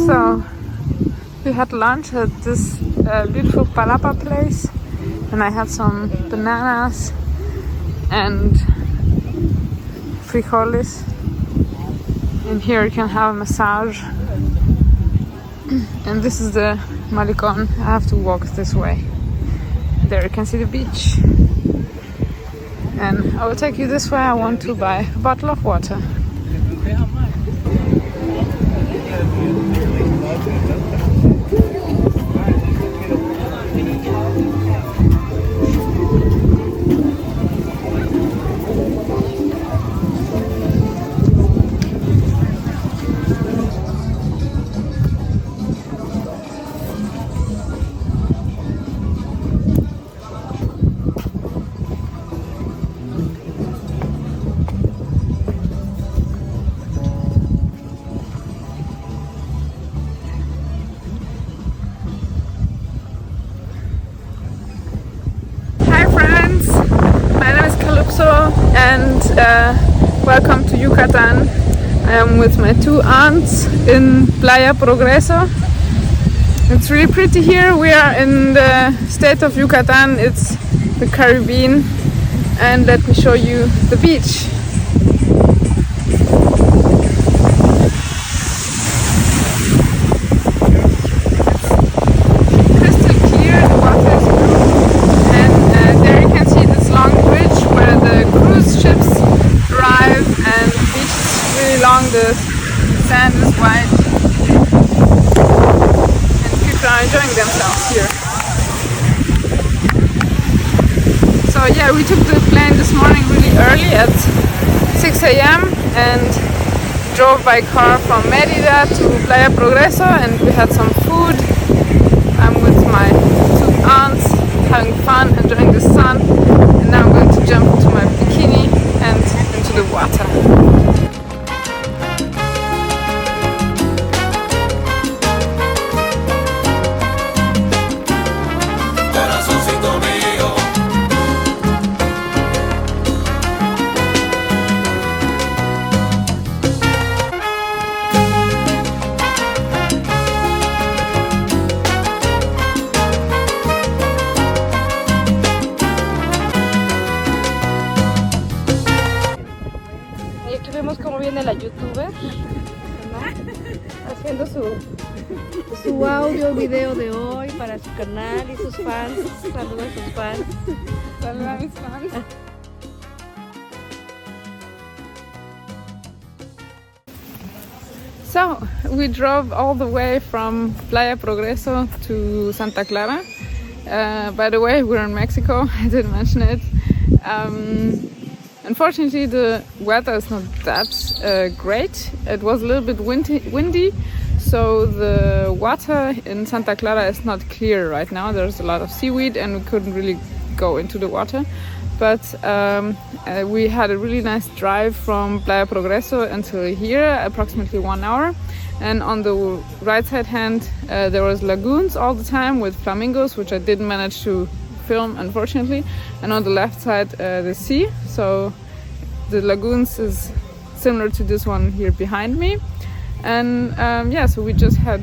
So we had lunch at this beautiful palapa place, and I had some bananas and frijoles. And here you can have a massage. And this is the Malecón. I have to walk this way. There you can see the beach. And I will take you this way. I want to buy a bottle of water. And welcome to Yucatan. I am with my two aunts in Playa Progreso. It's really pretty here. We are in the state of Yucatan. It's the Caribbean. And let me show you the beach. The sand is white and people are enjoying themselves here. So yeah, we took the plane this morning really early at 6 a.m. and drove by car from Mérida to Playa Progreso, and we had some food. I'm with my two aunts having fun, enjoying the sun, and now I'm going to jump into my bikini and into the water. La youtuber, ¿no? Haciendo su audio, video de hoy para su canal y sus fans. Saludos a sus fans. Saludos a mis fans. So we drove all the way from Playa Progreso to Santa Clara. By the way, we're in Mexico. I didn't mention it. Unfortunately, the weather is not that great. It was a little bit windy, so the water in Santa Clara is not clear right now. There's a lot of seaweed and we couldn't really go into the water. But we had a really nice drive from Playa Progreso until here, approximately 1 hour. And on the right side hand, there was lagoons all the time with flamingos, which I didn't manage to film, unfortunately. And on the left side, the sea. So the lagoons is similar to this one here behind me. And yeah, so we just had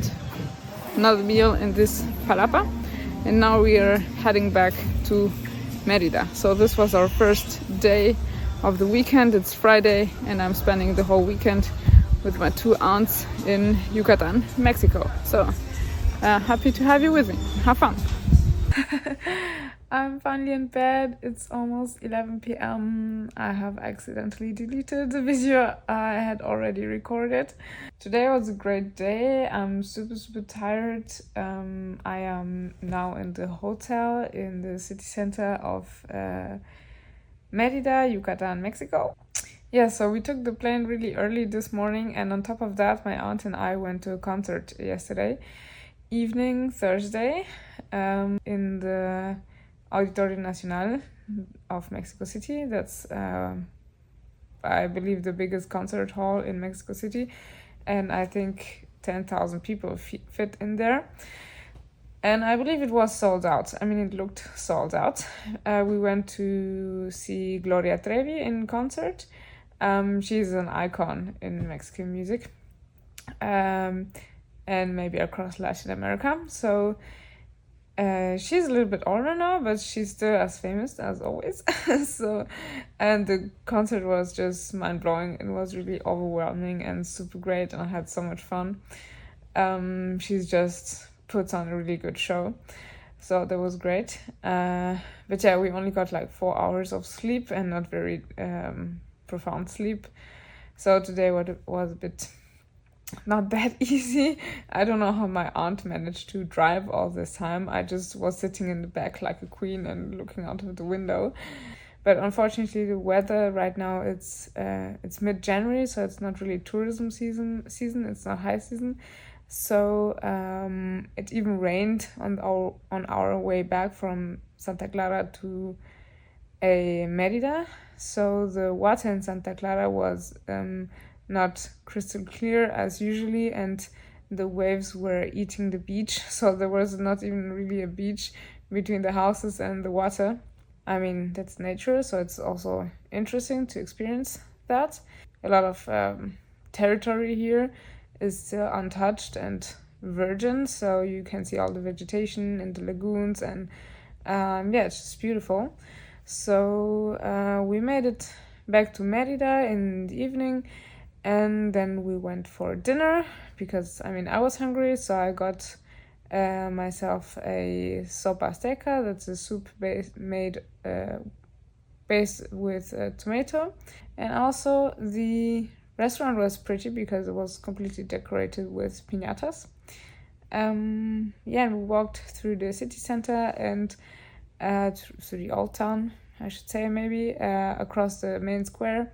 another meal in this palapa, and now we are heading back to Mérida. So this was our first day of the weekend. It's Friday and I'm spending the whole weekend with my two aunts in Yucatan, Mexico. So happy to have you with me. Have fun. I'm finally in bed. It's almost 11 p.m. I have accidentally deleted the video I had already recorded. Today was a great day. I'm super tired. I am now in the hotel in the city center of Mérida, Yucatan, Mexico. Yeah, so we took the plane really early this morning, and on top of that, my aunt and I went to a concert yesterday evening, Thursday, in the Auditorio Nacional of Mexico City. That's, I believe, the biggest concert hall in Mexico City. And I think 10,000 people fit in there. And I believe it was sold out. I mean, it looked sold out. We went to see Gloria Trevi in concert. She's an icon in Mexican music. and maybe across Latin America. So she's a little bit older now, but she's still as famous as always. So, and the concert was just mind-blowing. It was really overwhelming and super great, and I had so much fun. She's just puts on a really good show, so that was great. But yeah, we only got like 4 hours of sleep and not very profound sleep. So today was a bit not that easy. I don't know how my aunt managed to drive all this time. I just was sitting in the back like a queen and looking out of the window. But unfortunately, the weather right now, it's mid-January, so it's not really tourism season. It's not high season. So it even rained on our way back from Santa Clara to Mérida. So the water in Santa Clara was not crystal clear as usually, and the waves were eating the beach. So there was not even really a beach between the houses and the water. I mean, that's nature, so it's also interesting to experience that. A lot of territory here is still untouched and virgin, so you can see all the vegetation in the lagoons, and yeah, it's just beautiful. So we made it back to Mérida in the evening, and then we went for dinner because, I mean, I was hungry, so I got myself a sopa azteca. That's a soup made based with tomato. And also the restaurant was pretty because it was completely decorated with piñatas. Yeah, we walked through the city center and through the old town, I should say, maybe, across the main square.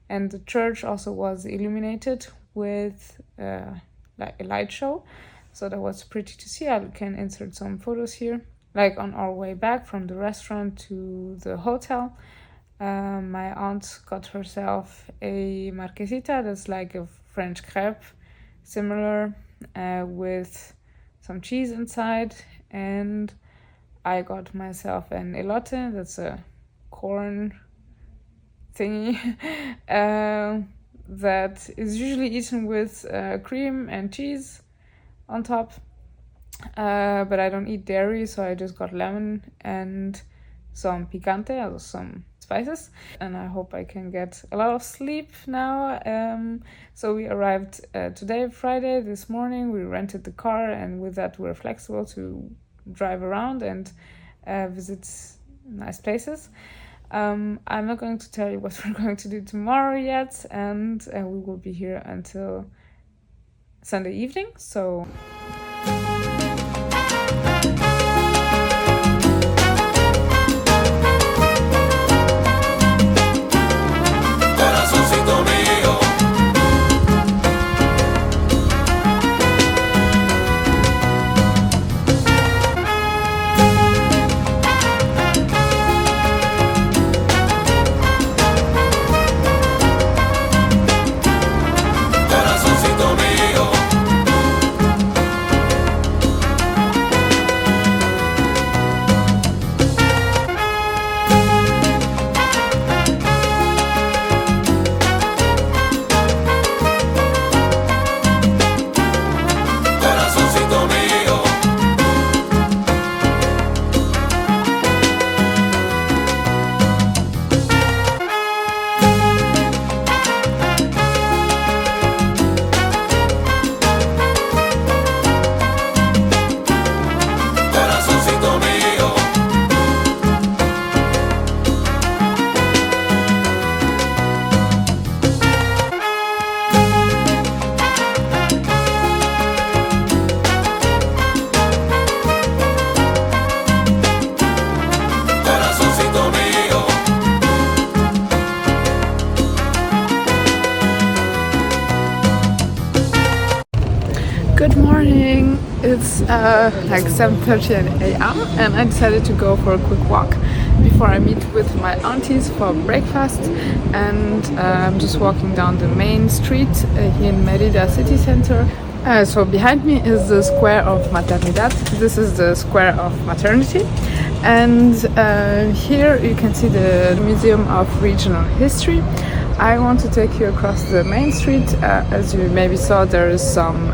And the church also was illuminated with like a light show. So that was pretty to see. I can insert some photos here. Like on our way back from the restaurant to the hotel, my aunt got herself a marquesita. That's like a French crepe, similar, with some cheese inside. And I got myself an elote. That's a corn thingy that is usually eaten with cream and cheese on top, but I don't eat dairy, so I just got lemon and some picante, also some spices, and I hope I can get a lot of sleep now. So we arrived today, Friday, this morning. We rented the car, and with that we're flexible to drive around and visit nice places. I'm not going to tell you what we're going to do tomorrow yet, and we will be here until Sunday evening, so... Good morning, it's like 7:30 a.m. and I decided to go for a quick walk before I meet with my aunties for breakfast, and I'm just walking down the main street here in Mérida city center. So behind me is the square of Maternidad. This is the square of maternity, and here you can see the Museum of Regional History. I want to take you across the main street. As you maybe saw, there is some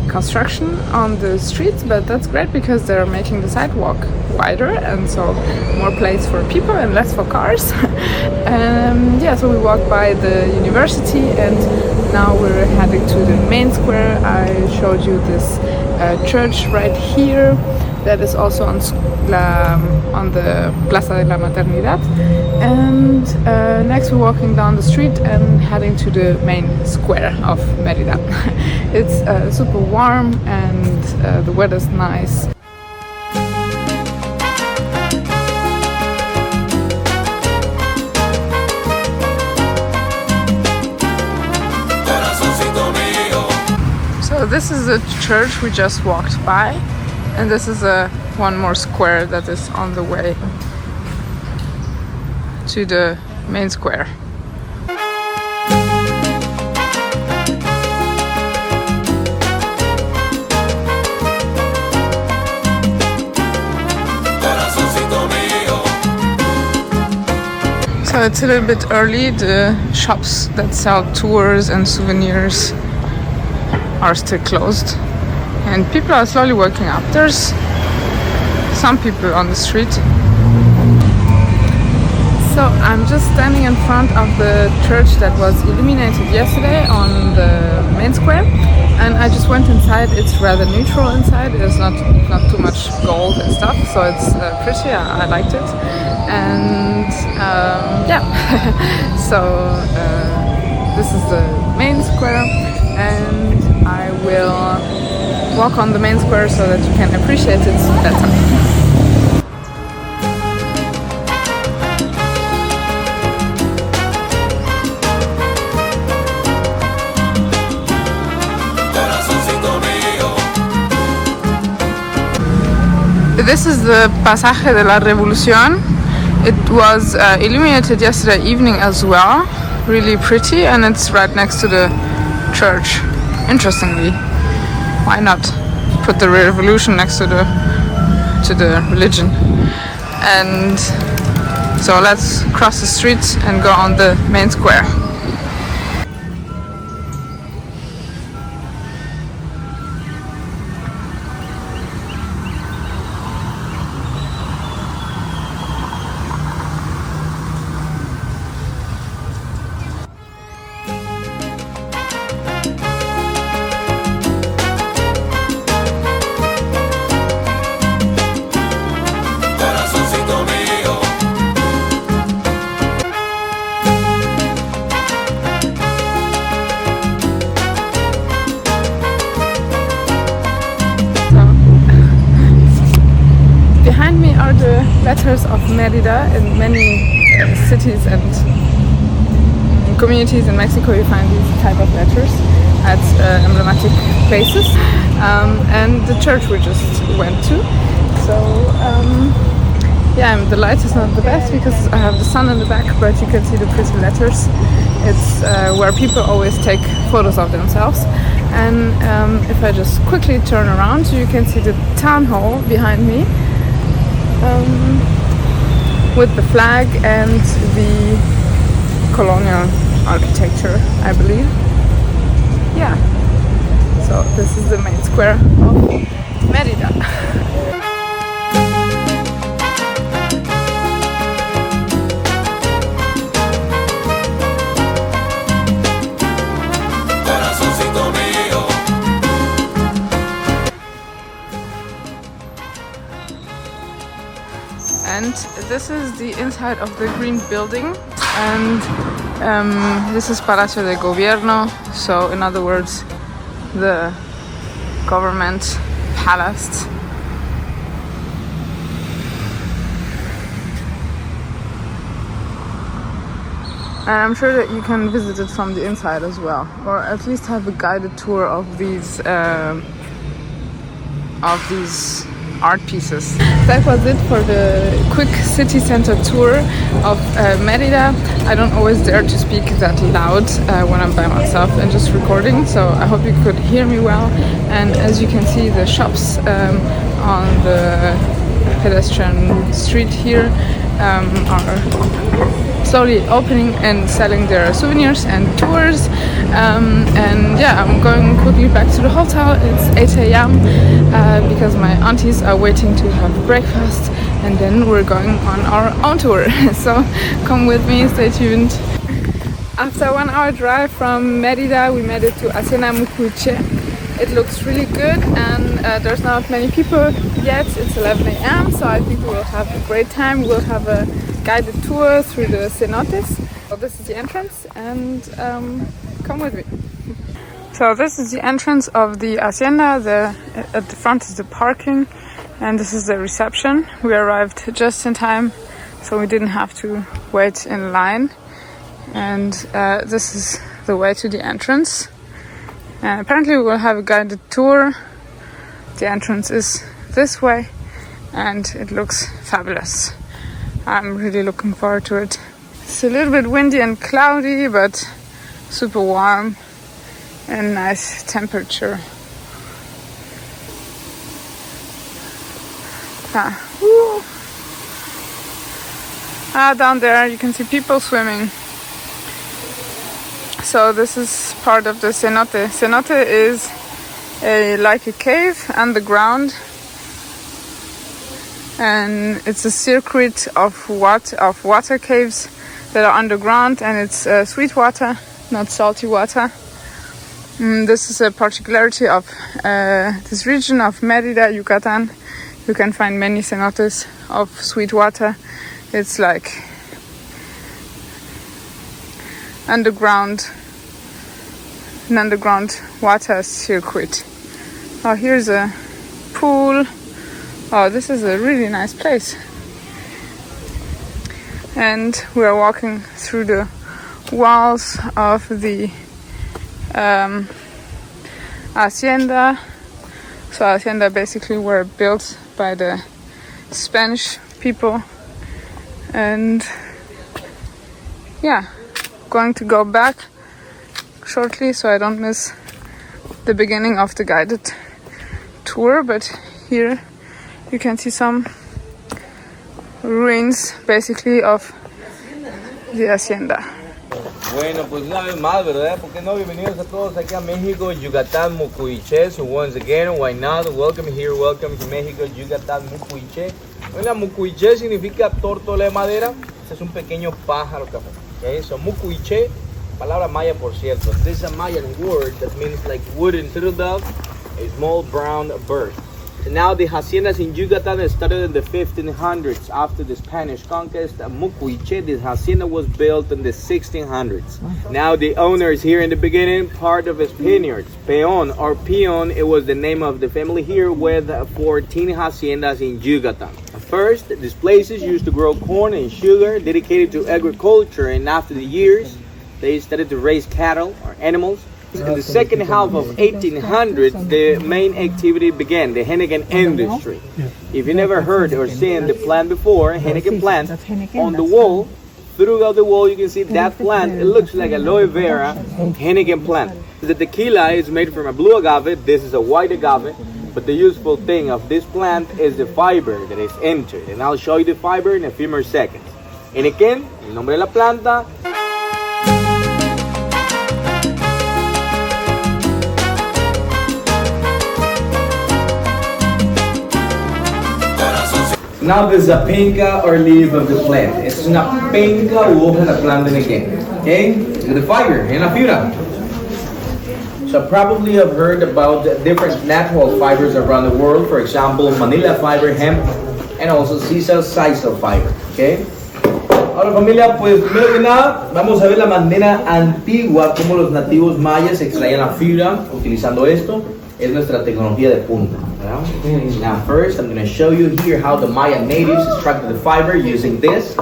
construction on the street, but that's great because they're making the sidewalk wider, and so more place for people and less for cars. Yeah, so we walked by the university, and now we're heading to the main square. I showed you this church right here that is also on the Plaza de la Maternidad. And next we're walking down the street and heading to the main square of Mérida. It's super warm and the weather's nice. So this is the church we just walked by, and this is one more square that is on the way to the main square. So it's a little bit early. The shops that sell tours and souvenirs are still closed, and people are slowly waking up. There's some people on the street. So I'm just standing in front of the church that was illuminated yesterday on the main square, and I just went inside. It's rather neutral inside. There's not too much gold and stuff, so it's pretty. I liked it, and yeah. So this is the main square, and I will walk on the main square so that you can appreciate it better. This is the Pasaje de la Revolución. It was illuminated yesterday evening as well. Really pretty, and it's right next to the church. Interestingly, why not put the revolution next to the religion? And so let's cross the street and go on the main square. Letters of Mérida. In many cities and communities in Mexico you find these type of letters at emblematic places, and the church we just went to. So yeah, the light is not the best because I have the sun in the back, but you can see the pretty letters. It's where people always take photos of themselves. And if I just quickly turn around, you can see the town hall behind me, with the flag and the colonial architecture, I believe. Yeah, so this is the main square of Mérida. And this is the inside of the green building, and this is Palacio de Gobierno, so in other words the government palace. And I'm sure that you can visit it from the inside as well, or at least have a guided tour of these art pieces. That was it for the quick city center tour of Mérida. I don't always dare to speak that loud when I'm by myself and just recording, so I hope you could hear me well. And as you can see, the shops on the pedestrian street here are slowly opening and selling their souvenirs and tours. And yeah, I'm going quickly back to the hotel. It's 8 a.m. Because my aunties are waiting to have breakfast, and then we're going on our own tour. So come with me, stay tuned. After a 1 hour drive from Mérida, we made it to Hacienda Mucuyché. It looks really good, and there's not many people yet. It's 11 a.m. so I think we will have a great time. We'll have a guided tour through the cenotes. So this is the entrance, and come with me. So this is the entrance of the hacienda. At the front is the parking, and this is the reception. We arrived just in time, so we didn't have to wait in line. And this is the way to the entrance. And apparently we will have a guided tour. The entrance is this way, and it looks fabulous. I'm really looking forward to it. It's a little bit windy and cloudy, but super warm and nice temperature. Down there you can see people swimming. So this is part of the cenote. Cenote is like a cave underground, and it's a circuit of water caves that are underground, and it's sweet water, not salty water. This is a particularity of this region of Mérida, Yucatan. You can find many cenotes of sweet water. It's like an underground water circuit. Oh, here's a pool. Oh, this is a really nice place. And we are walking through the walls of the hacienda. So hacienda basically were built by the Spanish people. And yeah, going to go back shortly so I don't miss the beginning of the guided tour. But here you can see some ruins basically of the hacienda. Bueno, pues una vez más, ¿verdad? ¿Por qué no? Bienvenidos a todos aquí a México, Yucatán, Mucuyché. So once again, why not? Welcome here, welcome to México, Yucatán, Mucuyché. Bueno, Mucuyché significa tórtola de madera. Este es un pequeño pájaro café. Okay, so Mucuyché, palabra maya por cierto. This is a Mayan word that means like wooden turtle dove, a small brown bird. So now the haciendas in Yucatan started in the 1500s after the Spanish conquest. Mucuyché, this hacienda was built in the 1600s. Now the owners here in the beginning, part of Spaniards. Peon or Peon, it was the name of the family here with 14 haciendas in Yucatan. First, these places used to grow corn and sugar dedicated to agriculture, and after the years, they started to raise cattle or animals. In the second half of 1800s, the main activity began, the Henneken industry. If you never heard or seen the plant before, Henneken plant, on the wall, throughout the wall you can see that plant. It looks like aloe vera Henneken plant. The tequila is made from a blue agave, this is a white agave, but the useful thing of this plant is the fiber that is entered, and I'll show you the fiber in a few more seconds. Henneken, el nombre de la planta. Now this is a penca or leaf of the plant. Esta es una penca u hoja de la planta en Henneken. Okay? The fiber, en la fibra. So probably have heard about different natural fibers around the world. For example, Manila fiber, hemp, and also sisal fiber. Okay? Ahora familia, pues primero que nada, vamos a ver la manera antigua como los nativos mayas extraían la fibra utilizando esto. Es nuestra tecnología de punta. Now first, I'm going to show you here how the Maya natives extracted the fiber using this.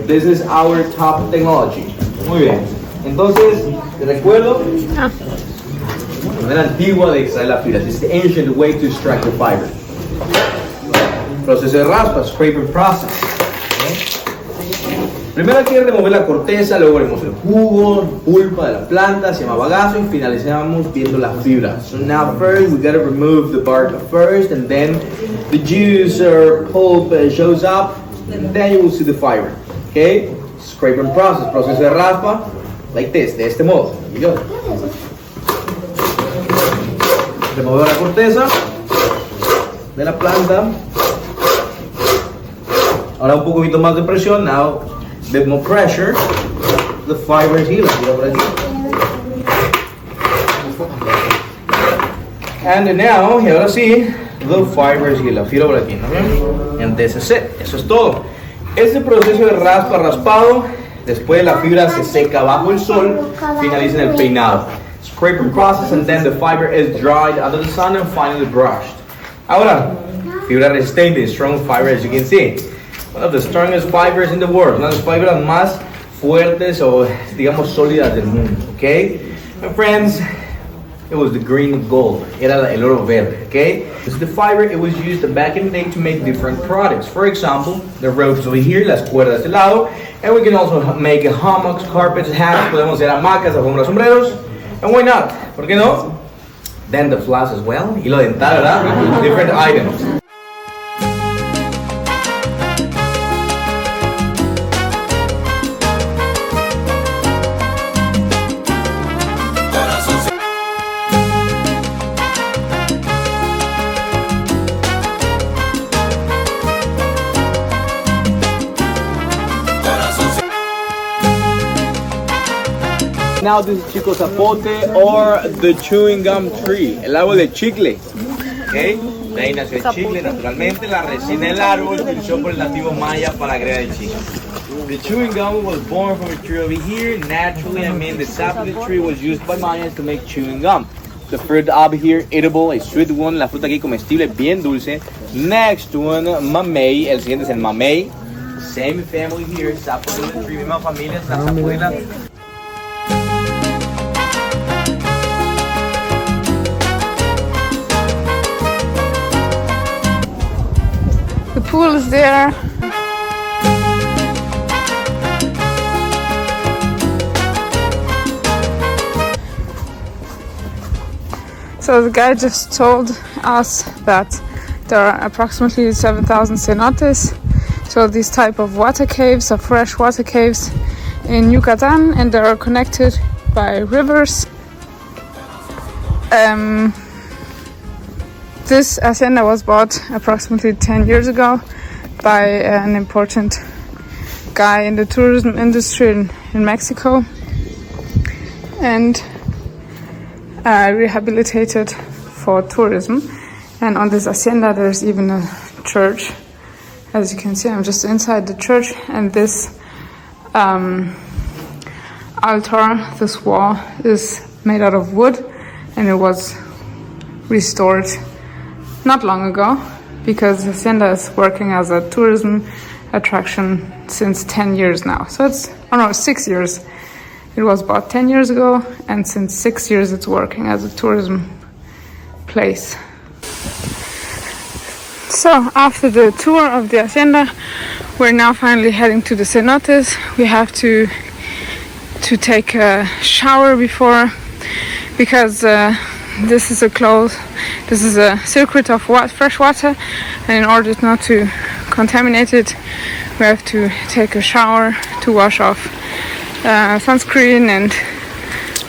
This is our top technology. Muy bien. Entonces, te recuerdo la manera antigua de extraer la fibra. This is the ancient way to extract the fiber. Proceso de raspa, scraping process. Primero hay que remover la corteza, luego vemos el jugo, pulpa de la planta, se llama bagazo, y finalizamos viendo la fibra. So now first we gotta remove the bark first, and then the juice or pulp shows up, And then you will see the fiber. Okay? Scraping process. Proceso de raspa. Like this. De este modo. Here you go. Remover la corteza de la planta. Ahora un poquito más de presión. Now, a bit more pressure. The fiber is healing. Mira por aquí. And now, y ahora sí, the fiber is healing. Filo por aquí, ¿no? And this is it. Eso es todo. Este proceso de raspa, raspado, después la fibra se seca bajo el sol, finaliza en el peinado. Scraping process, and then the fiber is dried under the sun and finally brushed. Ahora, fibra resistente, strong fiber, as you can see. One of the strongest fibers in the world. Una de las fibras más fuertes o, digamos, sólidas del mundo. Okay? My friends, it was the green gold. Era el oro verde. Okay? This is the fiber. It was used back in the day to make different products. For example, the ropes over here, las cuerdas de lado. And we can also make hammocks, carpets, hats. Podemos hacer hamacas, alfombras, sombreros. And why not? ¿Por qué no? Then the floss as well. Hilo dental, ¿verdad? Different items. Now this is Chico Zapote or the chewing gum tree, el árbol de chicle. Okay? De ahí nació el chicle, naturalmente. La resina del árbol se usó por el nativo maya para crear el chicle. The chewing gum was born from a tree over here. Naturally, I mean the sap of the tree was used by Mayans to make chewing gum. The fruit up here, edible, a sweet one. La fruta aquí comestible, bien dulce. Next one, mamey. El siguiente es el mamey. Same family here, sapo de the tree, misma familia, la sapuela. The pool is there. So the guy just told us that there are approximately 7,000 cenotes, so these type of water caves, or fresh water caves in Yucatan, and they are connected by rivers. This hacienda was bought approximately 10 years ago by an important guy in the tourism industry in Mexico, and rehabilitated for tourism. And on this hacienda there's even a church. As you can see, I'm just inside the church, and this altar, this wall, is made out of wood, and it was restored not long ago, because Hacienda is working as a tourism attraction since 10 years now. So it's, 6 years. It was bought 10 years ago, and since 6 years it's working as a tourism place. So after the tour of the Hacienda, we're now finally heading to the cenotes. We have to take a shower before, because this is a circuit of fresh water, and in order not to contaminate it, we have to take a shower to wash off sunscreen and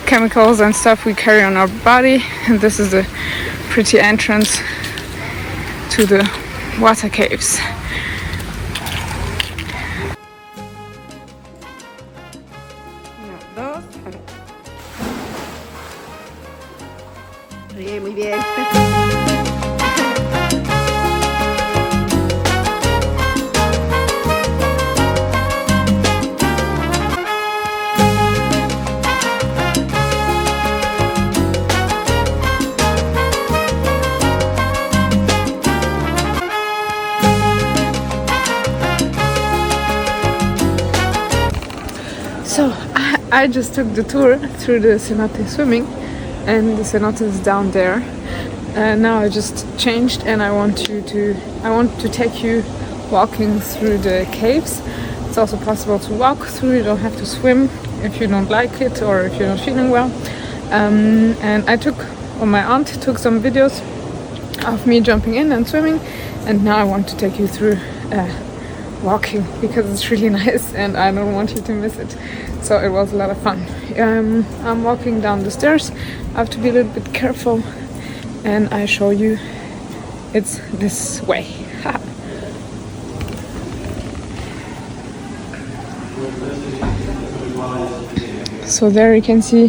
chemicals and stuff we carry on our body. And this is a pretty entrance to the water caves. Muy bien. So I just took the tour through the cenote swimming, and the cenote is down there. Now I just changed, and I want to take you walking through the caves. It's also possible to walk through. You don't have to swim if you don't like it or if you're not feeling well. And my aunt took some videos of me jumping in and swimming, and now I want to take you through walking because it's really nice and I don't want you to miss it. So it was a lot of fun. I'm walking down the stairs. I have to be a little bit careful and I show you it's this way. So there you can see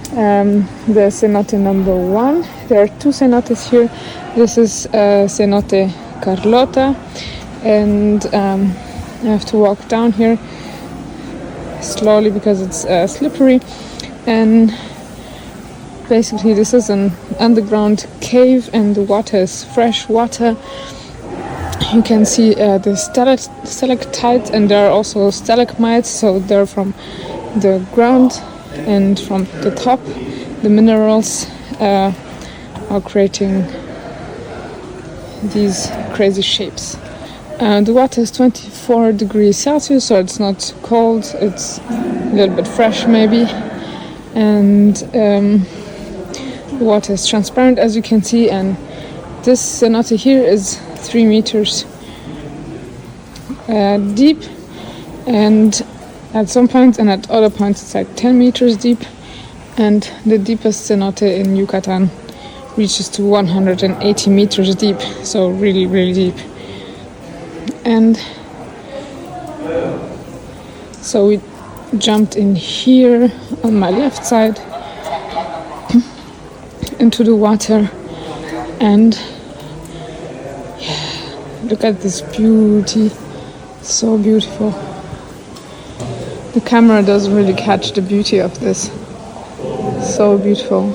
the cenote number 1. There are 2 cenotes here. This is Cenote Carlota, and I have to walk down here slowly because it's slippery. And basically this is an underground cave and the water is fresh water. You can see the stalactites and there are also stalagmites, so they're from the ground and from the top. The minerals are creating these crazy shapes. The water is 24 degrees Celsius, so it's not cold, it's a little bit fresh maybe. And the water is transparent, as you can see, and this cenote here is 3 meters deep, and at some points and at other points it's like 10 meters deep, and the deepest cenote in Yucatan reaches to 180 meters deep, so really, really deep. And so we jumped in here on my left side into the water, and yeah, look at this beauty, so beautiful. The camera doesn't really catch the beauty of this, so beautiful.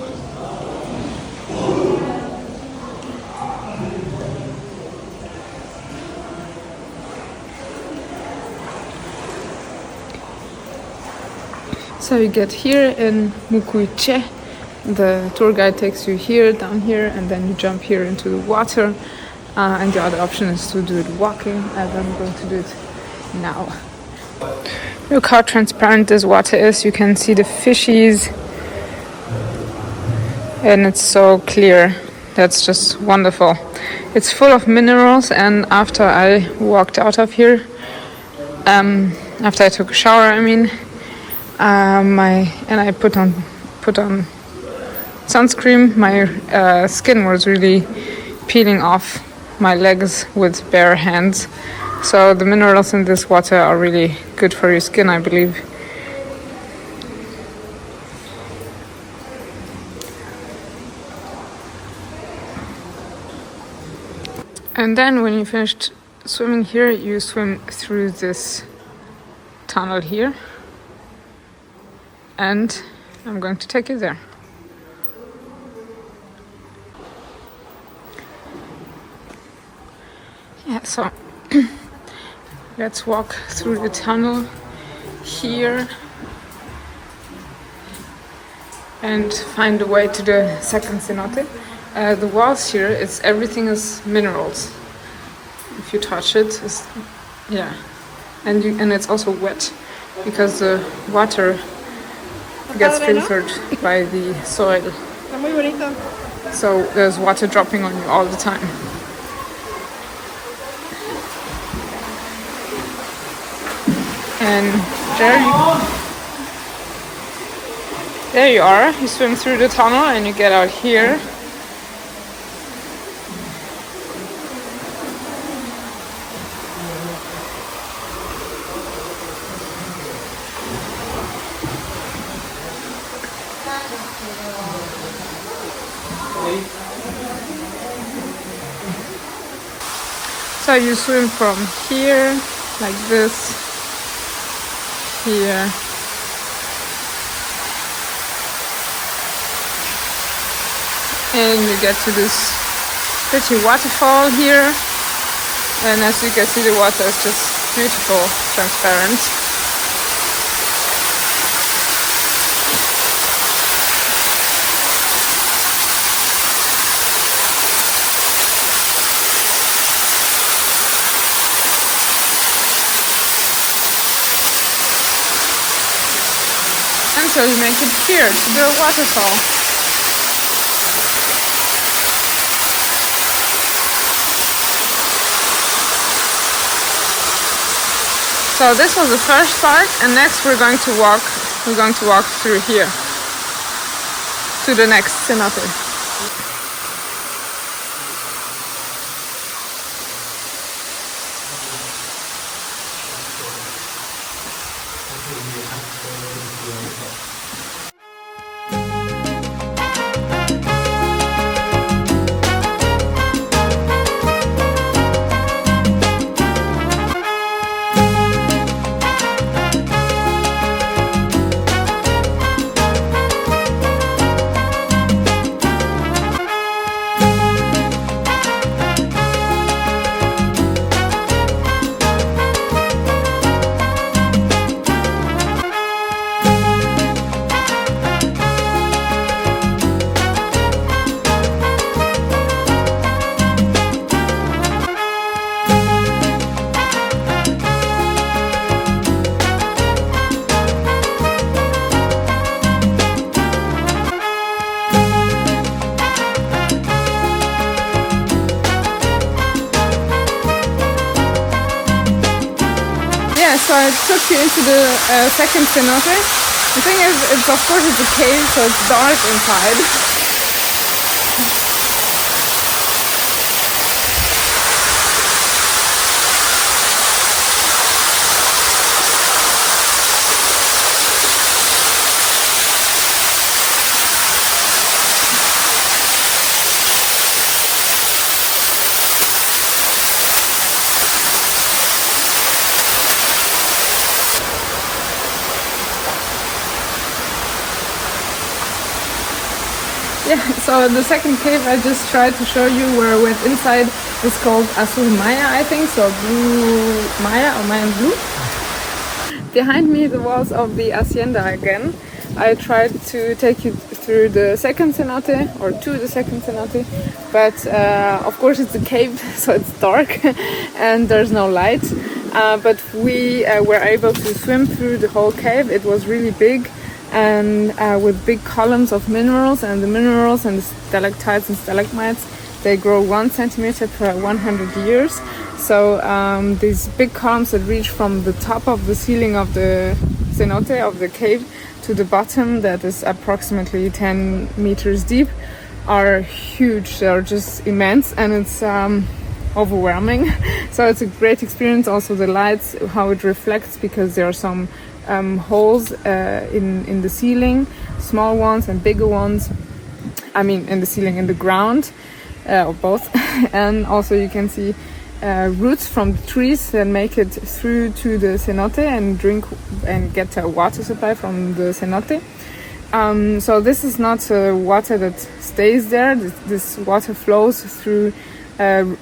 So you get here in Mucuyché, the tour guide takes you here, down here, and then you jump here into the water. And the other option is to do it walking, as I'm going to do it now. Look how transparent this water is. You can see the fishies, and it's so clear. That's just wonderful. It's full of minerals, and after I walked out of here, after I took a shower, I mean, I put on sunscreen. My skin was really peeling off my legs with bare hands. So the minerals in this water are really good for your skin, I believe. And then when you finished swimming here, you swim through this tunnel here. And I'm going to take you there. Yeah, so let's walk through the tunnel here and find a way to the second cenote. The walls here, everything is minerals. If you touch it, yeah, and it's also wet because the water gets filtered by the soil. So there's water dropping on you all the time. And there you are. You swim through the tunnel and you get out here. So you swim from here, like this, here, and you get to this pretty waterfall here, and as you can see, the water is just beautiful, transparent. And so you make it here to the waterfall. So this was the first part, and next we're going to walk through here to the next cenote. So I took you into the second cenote. The thing is, of course it's a cave, so it's dark inside. Yeah, so the second cave I just tried to show you where I went inside is called Azul Maya, I think, so blue Maya or Mayan blue. Behind me the walls of the Hacienda again. I tried to take you through the second cenote, or to the second cenote, but of course it's a cave, so it's dark and there's no light. But we were able to swim through the whole cave. It was really big, and with big columns of minerals, and the minerals and the stalactites and stalagmites, they grow 1 centimeter per 100 years. So these big columns that reach from the top of the ceiling of the cenote, of the cave, to the bottom, that is approximately 10 meters deep, are huge. They're just immense, and it's overwhelming. So it's a great experience. Also the lights, how it reflects, because there are some holes in the ceiling, small ones and bigger ones. I mean, in the ceiling, in the ground, or both. And also you can see roots from the trees that make it through to the cenote and drink and get a water supply from the cenote. So this is not water that stays there. This water flows through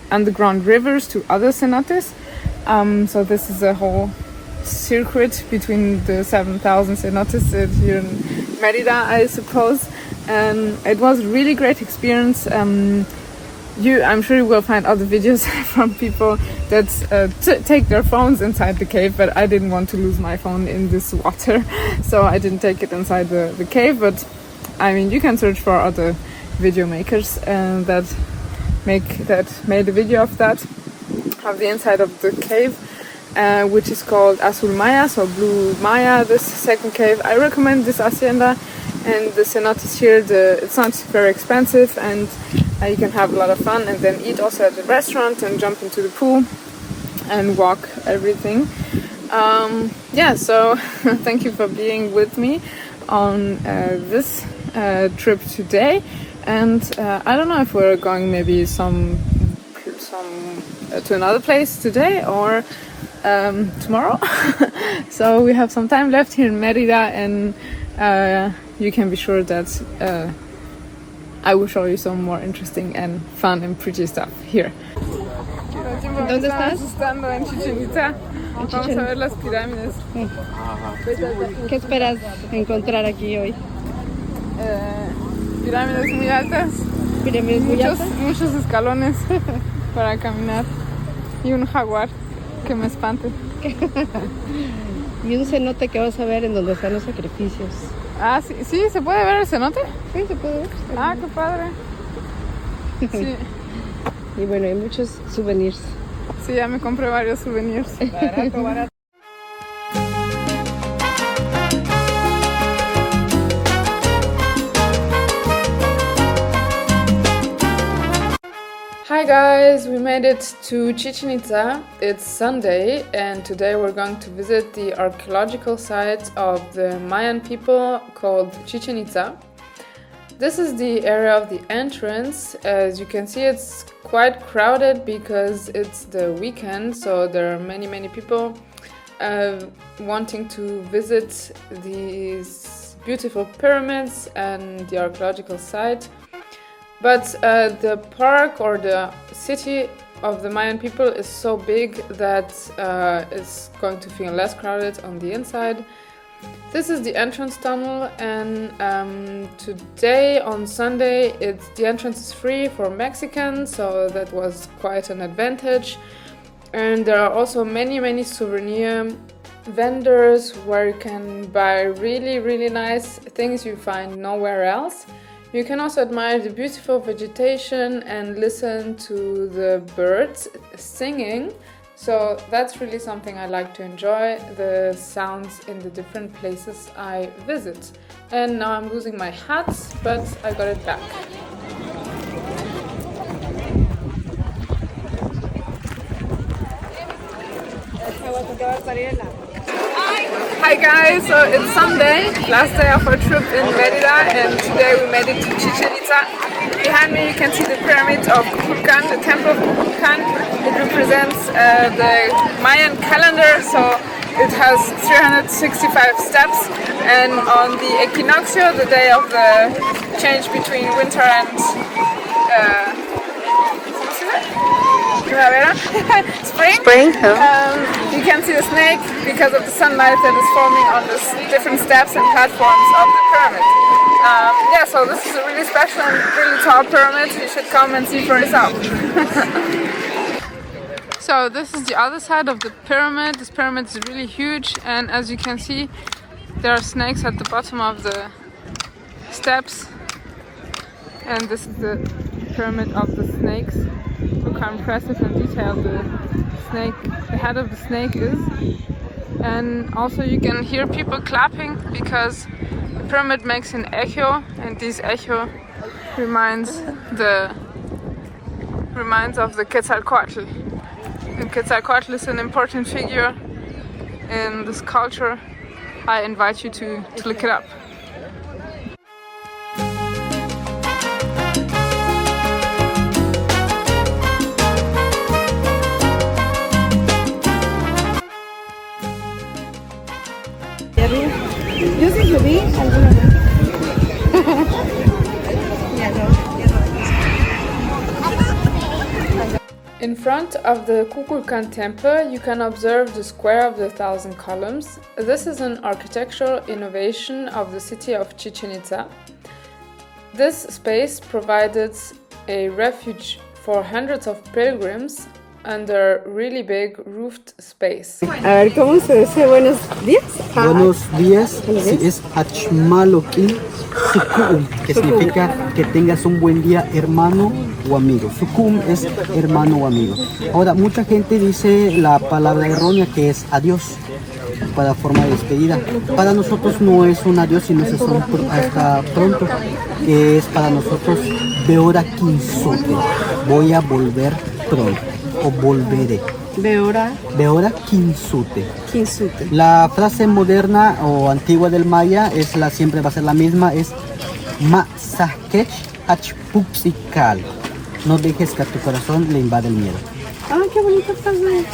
underground rivers to other cenotes. So this is a whole circuit between the 7,000 cenotes here in Mérida, I suppose. And it was a really great experience. I'm sure you will find other videos from people that take their phones inside the cave, but I didn't want to lose my phone in this water, so I didn't take it inside the cave. But I mean, you can search for other video makers that made a video of the inside of the cave, which is called Azul Maya, so blue Maya. This second cave, I recommend this hacienda, and the cenotes here. It's not very expensive, and you can have a lot of fun, and then eat also at the restaurant and jump into the pool and walk everything. So thank you for being with me on this trip today. And I don't know if we're going maybe some to another place today or tomorrow. So we have some time left here in Mérida, and you can be sure that I will show you some more interesting and fun and pretty stuff here. ¿Dónde estás? Estando en Chichen Itza. Vamos a ver las pirámides. ¿Qué esperas encontrar aquí hoy? Pirámides muy altas. ¿Pirámides muy altas? Muchos escalones para caminar. Y un jaguar que me espante. Y un cenote que vas a ver en donde están los sacrificios. Ah, sí, sí, ¿se puede ver el cenote? Sí, se puede ver. Ah, qué padre. Sí. Y bueno, hay muchos souvenirs. Sí, ya me compré varios souvenirs. Barato, barato. Hi guys, we made it to Chichen Itza. It's Sunday and today we're going to visit the archaeological site of the Mayan people called Chichen Itza. This is the area of the entrance. As you can see, it's quite crowded because it's the weekend, so there are many people wanting to visit these beautiful pyramids and the archaeological site. But the park or the city of the Mayan people is so big that it's going to feel less crowded on the inside. This is the entrance tunnel, and today on Sunday the entrance is free for Mexicans, so that was quite an advantage. And there are also many souvenir vendors where you can buy really nice things you find nowhere else. You can also admire the beautiful vegetation and listen to the birds singing. So that's really something I like to enjoy, the sounds in the different places I visit. And now I'm losing my hat, but I got it back. Hi guys, so it's Sunday, last day of our trip in Mérida, and today we made it to Chichen Itza. Behind me you can see the pyramid of Kukulkan, the temple of Kukulkan. It represents the Mayan calendar, so it has 365 steps, and on the equinoccio, the day of the change between winter and spring. You can see the snake because of the sunlight that is forming on the different steps and platforms of the pyramid. So this is a really special and really tall pyramid. You should come and see for yourself. So this is the other side of the pyramid. This pyramid is really huge, and as you can see, there are snakes at the bottom of the steps. And this is the pyramid of the snakes. Look how impressive and detailed the head of the snake is. And also you can hear people clapping because the pyramid makes an echo, and this echo reminds of the Quetzalcoatl. And Quetzalcoatl is an important figure in this culture. I invite you to look it up. Yo sí subí alguna vez. In front of the Kukulkan temple, you can observe the Square of the Thousand Columns. This is an architectural innovation of the city of Chichen Itza. This space provided a refuge for hundreds of pilgrims under really big roofed space. A ver, ¿cómo se dice buenos días? Buenos días, sí, es Achmalokin Sukum, que significa que tengas un buen día, hermano o amigo. Sukum es hermano o amigo. Ahora, mucha gente dice la palabra errónea que es adiós para forma de despedida. Para nosotros no es un adiós, sino es un hasta pronto, que es para nosotros Beora Kinsote, voy a volver pronto o volveré. Beora Kinsute. La frase moderna o antigua del maya siempre va a ser la misma, es Ma Sahkech Achpupsikal. No dejes que a tu corazón le invade el miedo. Ah, qué bonita frase.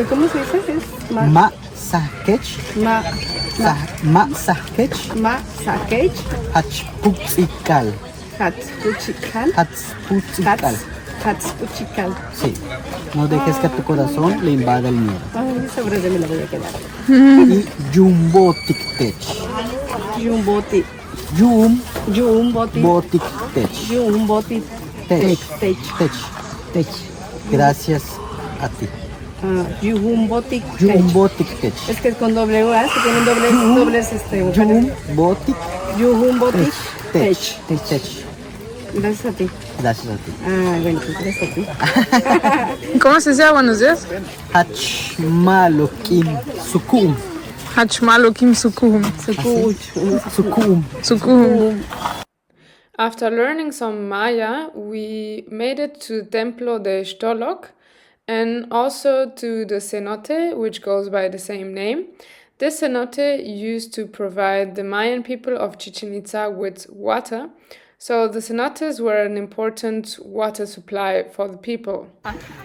¿Cómo se dice? Ma Sahkech Achpupsikal. Hatzpuchikal. Sí, no dejes que a tu corazón le invada el miedo. Ay, sobre de me la voy a quedar. Y Jumbotiktech. Tech. Gracias a ti. Jumbotiktech. Es que es con doble U, que tienen dobles Tech. Gracias a ti. Ah, bueno, pues gracias a ti. ¿Cómo se dice buenos días? Achmalokin Sukum. Achmalokim Sukum. After learning some Maya, we made it to Templo de Xtoloc and also to the Cenote, which goes by the same name. This cenote used to provide the Mayan people of Chichen Itza with water, so the cenotes were an important water supply for the people.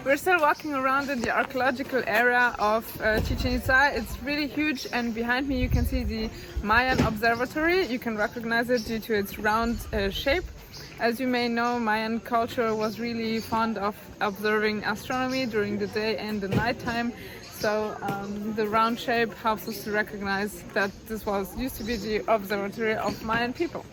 We're still walking around in the archaeological area of Chichen Itza. It's really huge, and behind me you can see the Mayan observatory. You can recognize it due to its round shape. As you may know, Mayan culture was really fond of observing astronomy during the day and the nighttime. So the round shape helps us to recognize that this used to be the observatory of Mayan people.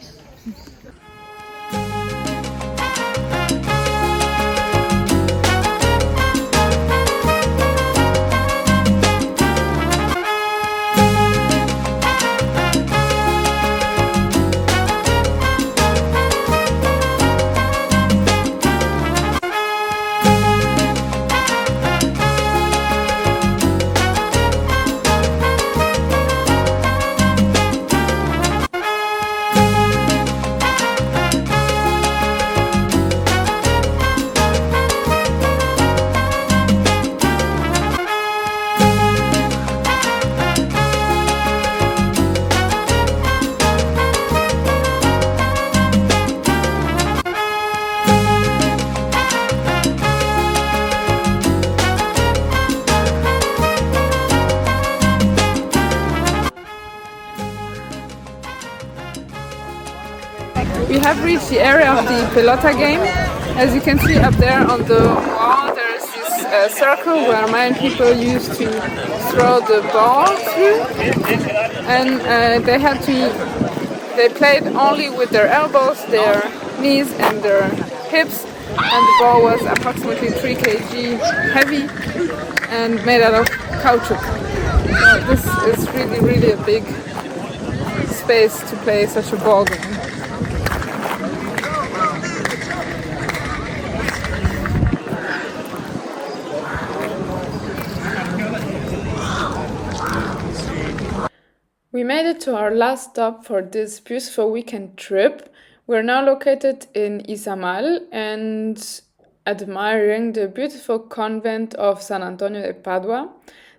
We have reached the area of the pelota game. As you can see up there on the wall, there's this circle where Mayan people used to throw the ball through, and they played only with their elbows, their knees and their hips, and the ball was approximately 3 kg heavy and made out of caoutchouc. So this is really a big space to play such a ball game. We made it to our last stop for this beautiful weekend trip. We're now located in Izamal and admiring the beautiful convent of San Antonio de Padua.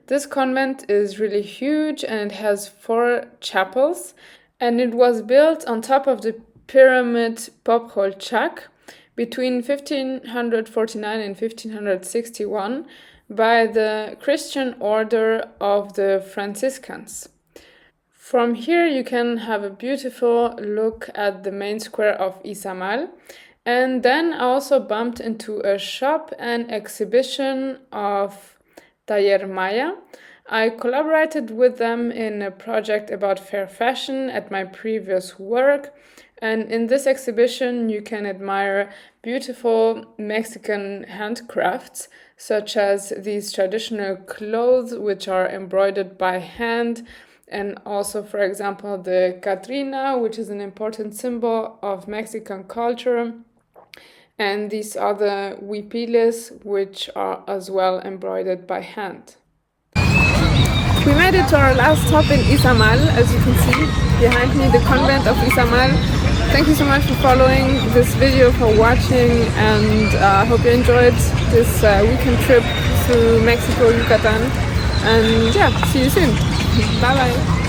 This convent is really huge and it has 4 chapels, and it was built on top of the pyramid Popolchak between 1549 and 1561 by the Christian order of the Franciscans. From here you can have a beautiful look at the main square of Izamal, and then I also bumped into a shop and exhibition of Taller Maya. I collaborated with them in a project about fair fashion at my previous work, and in this exhibition you can admire beautiful Mexican handcrafts such as these traditional clothes which are embroidered by hand, and also, for example, the Catrina, which is an important symbol of Mexican culture, and these other huipiles, which are as well embroidered by hand. We made it to our last stop in Izamal, as you can see behind me, the convent of Izamal. Thank you so much for following this video, for watching, and I hope you enjoyed this weekend trip to Mexico, Yucatan, and yeah, see you soon. Bye bye.